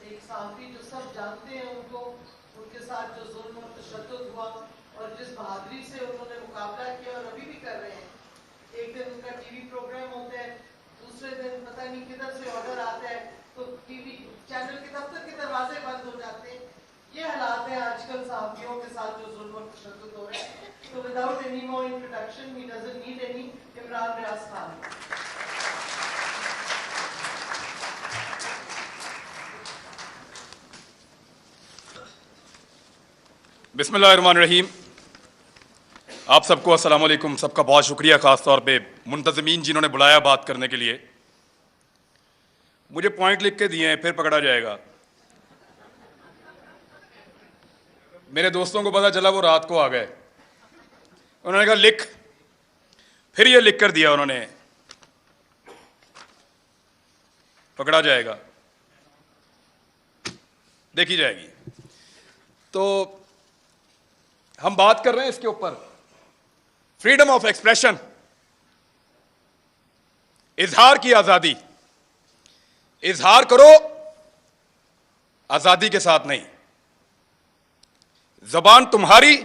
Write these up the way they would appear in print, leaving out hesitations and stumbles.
एक सहाफ़ी जो सब जानते हैं उनको, उनके साथ जो जुल्म और तशद्दुद हुआ और जिस बहादुरी से उन्होंने मुकाबला किया और अभी भी कर रहे हैं। एक दिन उनका टीवी प्रोग्राम होता है, दूसरे दिन पता नहीं किधर से ऑर्डर आता है तो टीवी चैनल के दफ्तर के दरवाजे बंद हो जाते हैं। ये हालात है आजकल सहाफ़ियों के साथ जो जुल्म और तशद्दुद हो रहे हैं। तो without any more introduction, he doesn't need any, Imran Riyaz Khan. बिस्मिल्लाहिर्रहमानिर्रहीम। आप सबको अस्सलाम वालेकुम। सबका बहुत शुक्रिया, ख़ास तौर पे मुंतज़मीन जिन्होंने बुलाया बात करने के लिए। मुझे पॉइंट लिख के दिए हैं, फिर पकड़ा जाएगा। मेरे दोस्तों को पता चला, वो रात को आ गए, उन्होंने कहा लिख, फिर ये लिख कर दिया उन्होंने, पकड़ा जाएगा, देखी जाएगी। तो हम बात कर रहे हैं इसके ऊपर, फ्रीडम ऑफ एक्सप्रेशन, इजहार की आजादी। इजहार करो, आजादी के साथ नहीं। जबान तुम्हारी,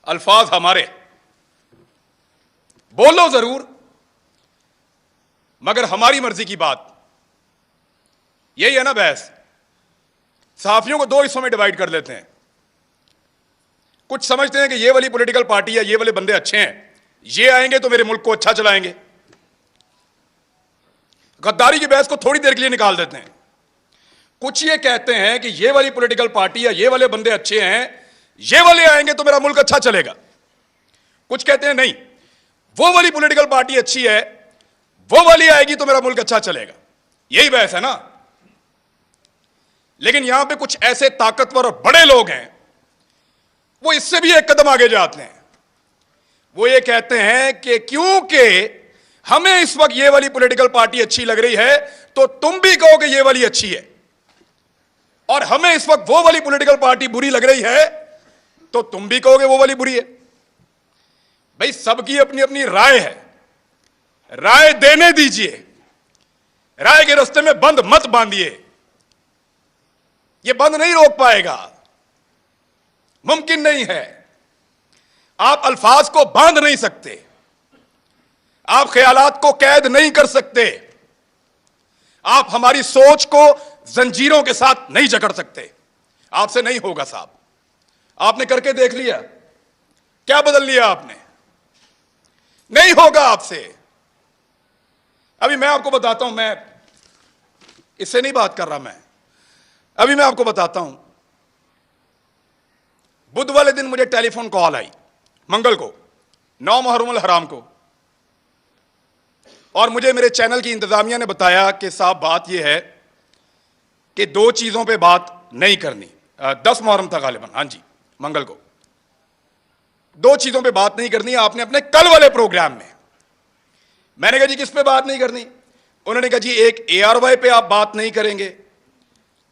अल्फाज हमारे। बोलो जरूर, मगर हमारी मर्जी की बात। यही है ना बहस। सहाफियों को दो हिस्सों में डिवाइड कर लेते हैं। कुछ समझते हैं कि ये वाली पॉलिटिकल पार्टी या ये वाले बंदे अच्छे हैं, ये आएंगे तो मेरे मुल्क को अच्छा चलाएंगे। गद्दारी की बहस को थोड़ी देर के लिए निकाल देते हैं। कुछ ये कहते हैं कि ये वाली पॉलिटिकल पार्टी या ये वाले बंदे अच्छे हैं, ये वाले आएंगे तो मेरा मुल्क अच्छा चलेगा। कुछ कहते हैं नहीं, वो वाली पॉलिटिकल पार्टी अच्छी है, वो वाली आएगी तो मेरा मुल्क अच्छा चलेगा। यही बहस है ना। लेकिन यहां पे कुछ ऐसे ताकतवर और बड़े लोग हैं, वो इससे भी एक कदम आगे जाते हैं। वो ये कहते हैं कि क्योंकि हमें इस वक्त ये वाली पॉलिटिकल पार्टी अच्छी लग रही है, तो तुम भी कहो कि ये वाली अच्छी है, और हमें इस वक्त वो वाली पॉलिटिकल पार्टी बुरी लग रही है, तो तुम भी कहोगे वो वाली बुरी है। भाई, सबकी अपनी अपनी राय है, राय देने दीजिए। राय के रास्ते में बंद मत बांधिए, ये बंद नहीं रोक पाएगा, मुमकिन नहीं है। आप अल्फाज को बांध नहीं सकते, आप ख्यालात को कैद नहीं कर सकते, आप हमारी सोच को जंजीरों के साथ नहीं जकड़ सकते। आपसे नहीं होगा साहब। आपने करके देख लिया, क्या बदल लिया आपने? नहीं होगा आपसे। अभी मैं आपको बताता हूं, मैं इससे नहीं बात कर रहा, अभी मैं आपको बताता हूं। बुध वाले दिन मुझे टेलीफोन कॉल आई, मंगल को, 9 मुहर्रम हराम को, और मुझे मेरे चैनल की इंतजामिया ने बताया कि साहब बात यह है कि 2 चीजों पे बात नहीं करनी। 10 मुहर्रम था गालिबन, हाँ जी, मंगल को। 2 चीजों पे बात नहीं करनी आपने अपने कल वाले प्रोग्राम में। मैंने कहा जी किस पे बात नहीं करनी? उन्होंने कहा जी एक ARY पे आप बात नहीं करेंगे,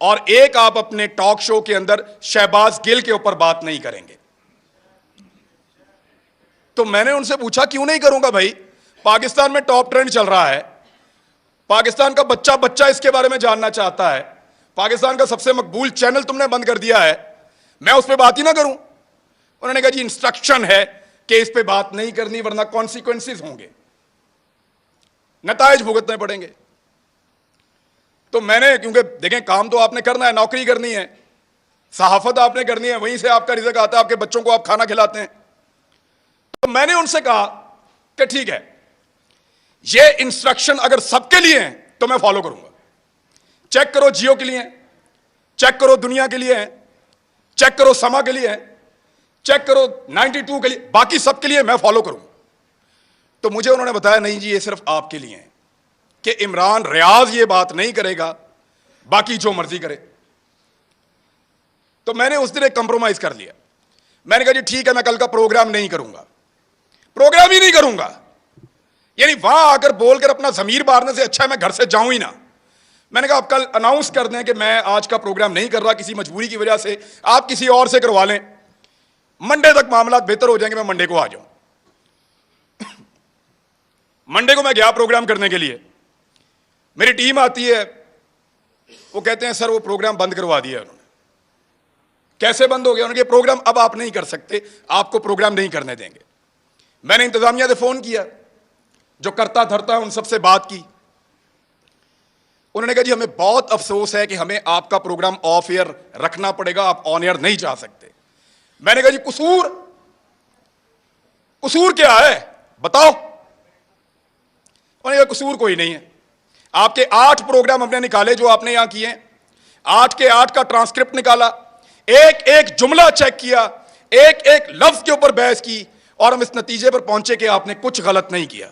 और एक आप अपने टॉक शो के अंदर शहबाज गिल के ऊपर बात नहीं करेंगे। तो मैंने उनसे पूछा क्यों नहीं करूंगा भाई? पाकिस्तान में टॉप ट्रेंड चल रहा है, पाकिस्तान का बच्चा बच्चा इसके बारे में जानना चाहता है, पाकिस्तान का सबसे मकबूल चैनल तुमने बंद कर दिया है, मैं उस पर बात ही ना करूं? उन्होंने कहा जी इंस्ट्रक्शन है कि इस पे बात नहीं करनी, वरना कॉन्सिक्वेंसेस होंगे, नताइज भुगतने पड़ेंगे। तो मैंने, क्योंकि देखें काम तो आपने करना है, नौकरी करनी है, सहाफत आपने करनी है, वहीं से आपका रिज़्क आता है, आपके बच्चों को आप खाना खिलाते हैं। तो मैंने उनसे कहा कि ठीक है, ये इंस्ट्रक्शन अगर सबके लिए हैं तो मैं फॉलो करूंगा। चेक करो जियो के लिए हैं, चेक करो दुनिया के लिए हैं, चेक करो समा के लिए हैं, चेक करो 92 के लिए, बाकी सबके लिए मैं फॉलो करूंगा। तो मुझे उन्होंने बताया नहीं जी ये सिर्फ आपके लिए है, कि इमरान रियाज ये बात नहीं करेगा, बाकी जो मर्जी करे। तो मैंने उस दिन एक कंप्रोमाइज कर लिया। मैंने कहा जी ठीक है, मैं कल का प्रोग्राम नहीं करूंगा, प्रोग्राम ही नहीं करूंगा। यानी वहां आकर बोलकर अपना जमीर मारने से अच्छा है मैं घर से जाऊं ही ना। मैंने कहा आप कल अनाउंस कर दें कि मैं आज का प्रोग्राम नहीं कर रहा, किसी मजबूरी की वजह से, आप किसी और से करवा लें, मंडे तक मामला बेहतर हो जाएंगे, मैं मंडे को आ जाऊं। मंडे को मैं गया प्रोग्राम करने के लिए, मेरी टीम आती है, वो कहते हैं सर वो प्रोग्राम बंद करवा दिया उन्होंने। कैसे बंद हो गया? उन्होंने प्रोग्राम अब आप नहीं कर सकते, आपको प्रोग्राम नहीं करने देंगे। मैंने इंतजामिया से फोन किया, जो करता धरता है उन सबसे बात की। उन्होंने कहा जी हमें बहुत अफसोस है कि हमें आपका प्रोग्राम ऑफ एयर रखना पड़ेगा, आप ऑन एयर नहीं जा सकते। मैंने कहा जी कसूर क्या है बताओ? उन्होंने कहा कसूर कोई नहीं है, आपके 8 प्रोग्राम हमने निकाले जो आपने यहां किए, 8 के 8 का ट्रांसक्रिप्ट निकाला, एक एक जुमला चेक किया, एक एक लफ्ज के ऊपर बहस की, और हम इस नतीजे पर पहुंचे कि आपने कुछ गलत नहीं किया।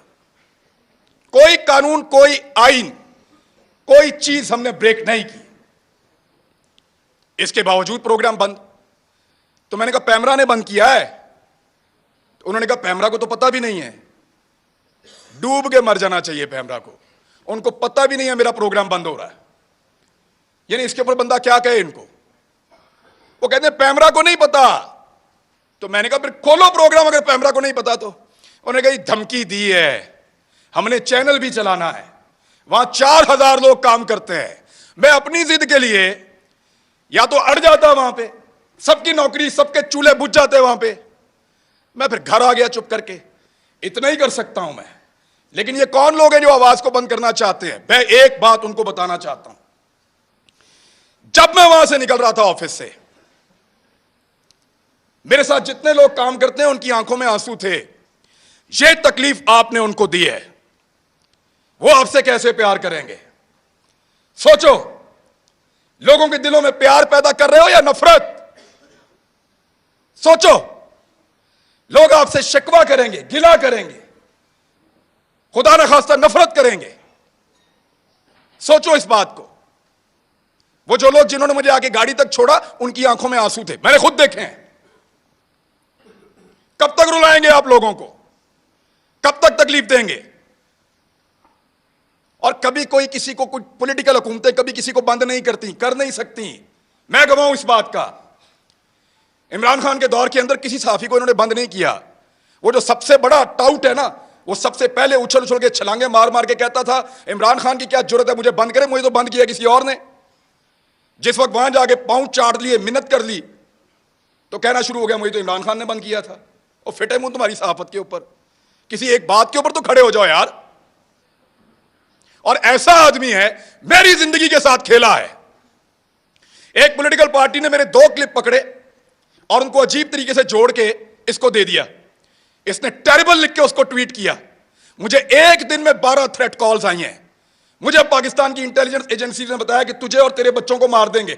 कोई कानून, कोई आइन, कोई चीज हमने ब्रेक नहीं की। इसके बावजूद प्रोग्राम बंद। तो मैंने कहा पैमरा ने बंद किया है? तो उन्होंने कहा पैमरा को तो पता भी नहीं है, डूब के मर जाना चाहिए पैमरा को, उनको पता भी नहीं है मेरा प्रोग्राम बंद हो रहा है। यानी इसके ऊपर बंदा क्या कहे इनको? वो कहते हैं पैमरा को नहीं पता। तो मैंने कहा फिर खोलो प्रोग्राम अगर पैमरा को नहीं पता तो। उन्होंने कहा धमकी दी है, हमने चैनल भी चलाना है, वहां 4000 लोग काम करते हैं। मैं अपनी जिद के लिए या तो अड़ जाता वहां पे, सबकी नौकरी, सबके चूल्हे बुझ जाते वहां पे, मैं फिर घर आ गया चुप करके। इतना ही कर सकता हूं मैं। लेकिन ये कौन लोग हैं जो आवाज को बंद करना चाहते हैं? मैं एक बात उनको बताना चाहता हूं। जब मैं वहां से निकल रहा था ऑफिस से, मेरे साथ जितने लोग काम करते हैं उनकी आंखों में आंसू थे। ये तकलीफ आपने उनको दी है, वो आपसे कैसे प्यार करेंगे? सोचो, लोगों के दिलों में प्यार पैदा कर रहे हो या नफरत? सोचो, लोग आपसे शिकवा करेंगे, गिला करेंगे, खुदा न खास्ता नफरत करेंगे। सोचो इस बात को। वो जो लोग जिन्होंने मुझे आके गाड़ी तक छोड़ा, उनकी आंखों में आंसू थे, मैंने खुद देखे हैं। कब तक रुलाएंगे आप लोगों को? कब तक तकलीफ देंगे? और कभी कोई किसी को, कुछ पॉलिटिकल हुकूमतें कभी किसी को बंद नहीं करती, कर नहीं सकती। मैं गवाह इस बात का। इमरान खान के दौर के अंदर किसी सहाफी को इन्होंने बंद नहीं किया। वो जो सबसे बड़ा टाउट है ना, वो सबसे पहले उछल उछल के छलांगे मार मार के कहता था इमरान खान की क्या जरूरत है मुझे बंद करे, मुझे तो बंद किया किसी और ने। जिस वक्त वहां जाके पांव चाट लिए, मिन्नत कर ली, तो कहना शुरू हो गया मुझे तो इमरान खान ने बंद किया था। और फिटे मुंह तुम्हारी सहाफत के ऊपर, किसी एक बात के ऊपर तो खड़े हो जाओ यार। और ऐसा आदमी है, मेरी जिंदगी के साथ खेला है। एक पॉलिटिकल पार्टी ने मेरे 2 क्लिप पकड़े और उनको अजीब तरीके से जोड़ के इसको दे दिया। इसने टेरिबल लिख के उसको ट्वीट किया। मुझे एक दिन में 12 थ्रेट कॉल्स आई हैं। मुझे पाकिस्तान की इंटेलिजेंस एजेंसी ने बताया कि तुझे और तेरे बच्चों को मार देंगे।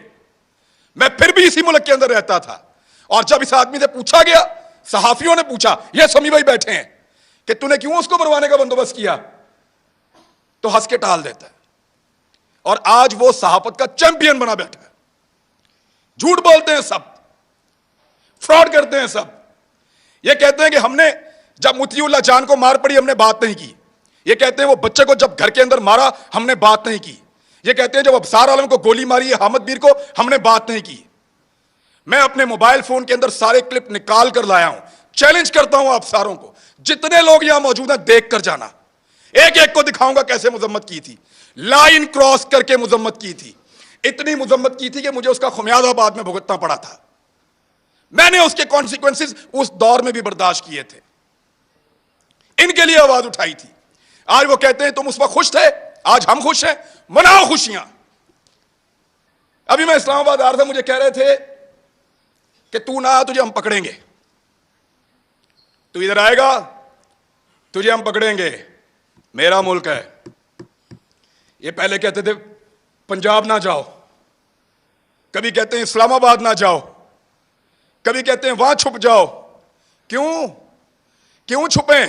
मैं फिर भी इसी मुल्क के अंदर रहता था। और जब इस आदमी से पूछा गया, सहाफियों ने पूछा, ये समी भाई बैठे हैं, कि तूने क्यों उसको मरवाने का बंदोबस्त किया, तो हंस के टाल देता है। और आज वो सहाफत का चैंपियन बना बैठा है। झूठ बोलते हैं सब, फ्रॉड करते हैं सब। ये कहते हैं कि हमने जब मुतीउल्लाह जान को मार पड़ी हमने बात नहीं की। ये कहते हैं वो बच्चे को जब घर के अंदर मारा हमने बात नहीं की। ये कहते हैं जब अबसार आलम को गोली मारी है हामिद मीर को, हमने बात नहीं की। मैं अपने मोबाइल फोन के अंदर सारे क्लिप निकाल कर लाया हूं। चैलेंज करता हूं आप सारों को, जितने लोग यहां मौजूद हैं देख कर जाना। एक एक को दिखाऊंगा कैसे मुजम्मत की थी, लाइन क्रॉस करके मुजम्मत की थी। इतनी मुजम्मत की थी कि मुझे उसका खुमियाजा बाद में भुगतना पड़ा था। मैंने उसके कॉन्सिक्वेंसेस उस दौर में भी बर्दाश्त किए थे, इनके लिए आवाज उठाई थी। आज वो कहते हैं तुम उस वक्त खुश थे, आज हम खुश हैं, मनाओ खुशियां। अभी मैं इस्लामाबाद आ रहा था, मुझे कह रहे थे कि तू ना आ, तुझे हम पकड़ेंगे, तू इधर आएगा तुझे हम पकड़ेंगे, मेरा मुल्क है। ये पहले कहते थे पंजाब ना जाओ, कभी कहते हैं इस्लामाबाद ना जाओ, कभी कहते हैं वहां छुप जाओ। क्यों छुपे?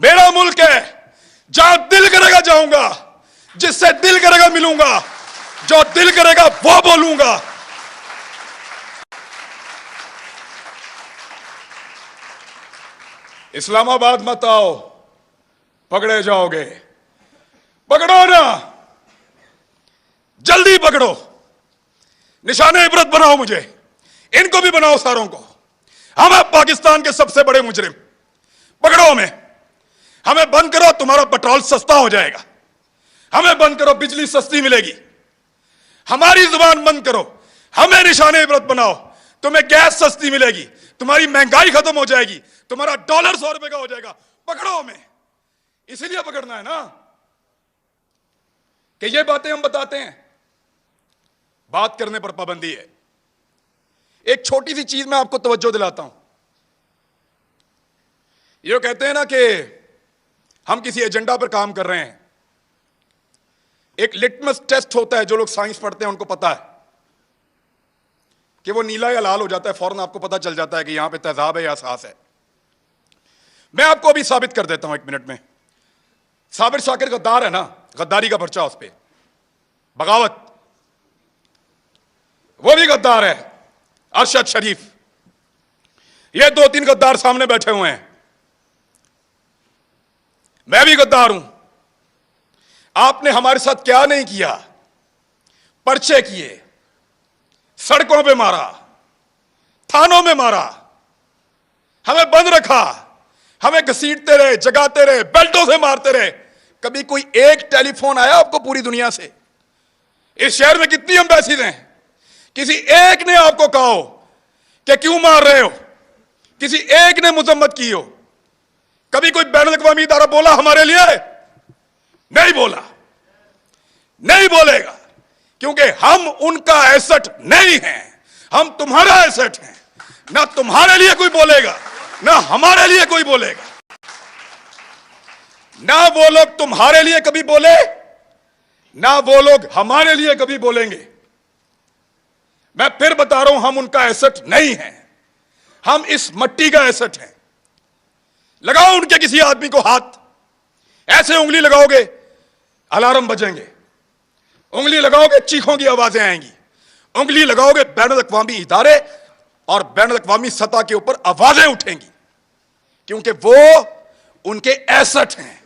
मेरा मुल्क है, जहां दिल करेगा जाऊंगा, जिससे दिल करेगा मिलूंगा, जो दिल करेगा वो बोलूंगा। इस्लामाबाद मत आओ, पकड़े जाओगे। पकड़ो ना, जल्दी पकड़ो, निशाने इबरत बनाओ, मुझे इनको भी बनाओ, सारों को। हम हैं पाकिस्तान के सबसे बड़े मुजरिम, पकड़ो हमें बंद करो, तुम्हारा पेट्रोल सस्ता हो जाएगा। हमें बंद करो, बिजली सस्ती मिलेगी। हमारी जुबान बंद करो, हमें निशाने इबरत बनाओ। तुम्हें गैस सस्ती मिलेगी, तुम्हारी महंगाई खत्म हो जाएगी, तुम्हारा डॉलर 100 रुपए का हो जाएगा। पकड़ो हमें, इसीलिए पकड़ना है ना कि ये बातें हम बताते हैं। बात करने पर पाबंदी है। एक छोटी सी चीज मैं आपको तवज्जो दिलाता हूं। ये कहते हैं ना कि हम किसी एजेंडा पर काम कर रहे हैं। एक लिटमस टेस्ट होता है, जो लोग साइंस पढ़ते हैं उनको पता है कि वो नीला या लाल हो जाता है, फौरन आपको पता चल जाता है कि यहां पे तेजाब है या सास है। मैं आपको अभी साबित कर देता हूं 1 मिनट में। साबिर शाकिर गद्दार है ना, गद्दारी का पर्चा उस पर, बगावत, वो भी गद्दार है। अरशद शरीफ, ये 2-3 गद्दार सामने बैठे हुए हैं। मैं भी गद्दार हूं। आपने हमारे साथ क्या नहीं किया? पर्चे किए, सड़कों पे मारा, थानों में मारा, हमें बंद रखा, हमें घसीटते रहे, जगाते रहे, बेल्टों से मारते रहे। कभी कोई एक टेलीफोन आया आपको पूरी दुनिया से? इस शहर में कितनी एम्बेसीज हैं, किसी एक ने आपको कहा हो कि क्यों मार रहे हो? किसी एक ने मजम्मत की हो? कभी कोई बैनुल-अक़वामी इदारा बोला हमारे लिए? नहीं बोला, नहीं बोलेगा, क्योंकि हम उनका एसेट नहीं हैं। हम तुम्हारा एसेट हैं। ना तुम्हारे लिए कोई बोलेगा, ना हमारे लिए कोई बोलेगा। ना वो लोग तुम्हारे लिए कभी बोले, ना वो लोग हमारे लिए कभी बोलेंगे। मैं फिर बता रहा हूं, हम उनका एसेट नहीं हैं। हम इस मट्टी का एसेट हैं। लगाओ उनके किसी आदमी को हाथ, ऐसे उंगली लगाओगे अलार्म बजेंगे, उंगली लगाओगे चीखों की आवाजें आएंगी, उंगली लगाओगे बैनुल-अक़वामी इदारे और बैनुल-अक़वामी सतह के ऊपर आवाजें उठेंगी, क्योंकि वो उनके एसेट हैं,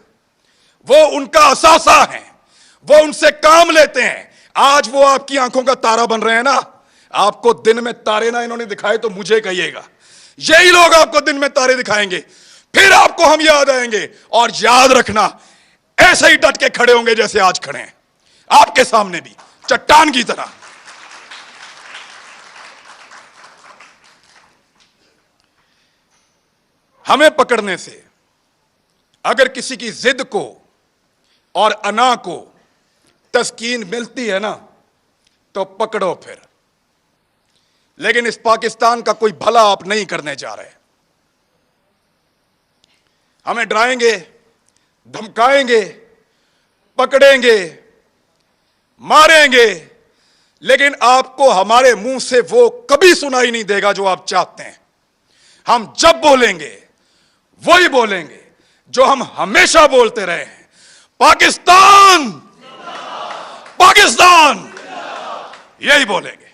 वो उनका असासा है, वो उनसे काम लेते हैं। आज वो आपकी आंखों का तारा बन रहे हैं ना। आपको दिन में तारे ना इन्होंने दिखाए तो मुझे कहिएगा। यही लोग आपको दिन में तारे दिखाएंगे, फिर आपको हम याद आएंगे। और याद रखना, ऐसे ही डट के खड़े होंगे जैसे आज खड़े हैं, आपके सामने भी चट्टान की तरह। हमें पकड़ने से अगर किसी की जिद को और अना को तस्कीन मिलती है ना, तो पकड़ो फिर। लेकिन इस पाकिस्तान का कोई भला आप नहीं करने जा रहे। हमें डराएंगे, धमकाएंगे, पकड़ेंगे, मारेंगे, लेकिन आपको हमारे मुंह से वो कभी सुनाई नहीं देगा जो आप चाहते हैं। हम जब बोलेंगे वही बोलेंगे जो हम हमेशा बोलते रहे हैं। पाकिस्तान, पाकिस्तान, यही बोलेंगे।